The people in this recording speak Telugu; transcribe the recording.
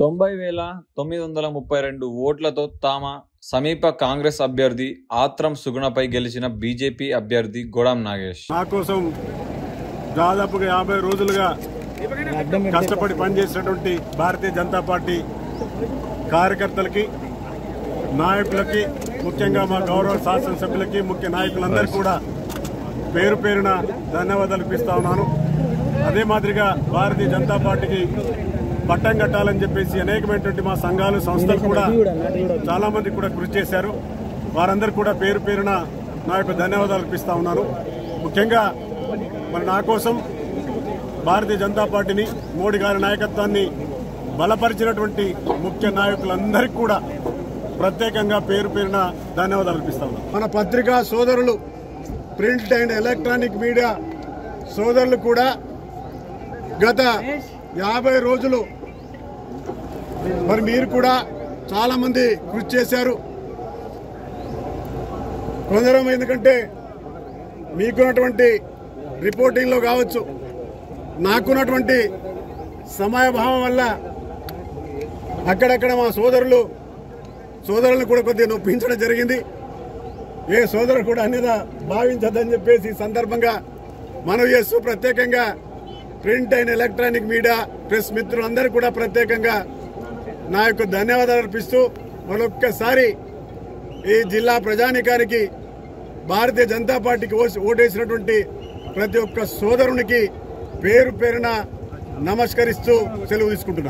90,932 ఓట్లతో తమ సమీప కాంగ్రెస్ అభ్యర్థి ఆత్రం సుగుణపై గెలిచిన బీజేపీ అభ్యర్థి గొడాం నాగేష్ నా కోసం దాదాపుగా 50 రోజులుగా కష్టపడి పనిచేసినటువంటి భారతీయ జనతా పార్టీ కార్యకర్తలకి నాయకులకి ముఖ్యంగా మా గౌరవ శాసనసభ్యులకి ముఖ్య నాయకులందరికీ కూడా పేరు పేరున ధన్యవాదాలు ఇస్తా ఉన్నాను. అదే మాదిరిగా భారతీయ జనతా పార్టీకి పట్టం కట్టాలని చెప్పేసి అనేకమైనటువంటి మా సంఘాలు సంస్థలు కూడా చాలా మంది కూడా కృషి చేశారు. వారందరూ కూడా పేరు పేరున నా యొక్క ధన్యవాదాలు ఇస్తా ఉన్నాను. ముఖ్యంగా మరి నా కోసం భారతీయ జనతా పార్టీని మోడీ గారి నాయకత్వాన్ని బలపరిచినటువంటి ముఖ్య నాయకులందరికీ కూడా ప్రత్యేకంగా పేరు పేరున ధన్యవాదాలు ఇస్తా ఉన్నాను. మన పత్రికా సోదరులు, ప్రింట్ అండ్ ఎలక్ట్రానిక్ మీడియా సోదరులు కూడా గత 50 రోజులు మరి మీరు కూడా చాలా మంది కృషి చేశారు. కొందరం ఎందుకంటే మీకున్నటువంటి రిపోర్టింగ్లో కావచ్చు, నాకున్నటువంటి సమయభావం వల్ల అక్కడక్కడ మా సోదరులను కూడా కొద్దిగా నొప్పించడం జరిగింది. ఏ సోదరుడు కూడా అన్నిదా భావించదని చెప్పేసి సందర్భంగా మనవి చేస్తూ ప్రత్యేకంగా print and electronic media press మిత్రులందరూ కూడా ప్రత్యేకంగా నా యొక్క ధన్యవాదాలు అర్పిస్తూ మరొక్కసారి ఈ జిల్లా ప్రజానీకానికి భారతీయ జనతా పార్టీకి ఓటేసినటువంటి ప్రతి ఒక్క సోదరునికి పేరు పేరున నమస్కరిస్తూ సెలవు తీసుకుంటున్నాను.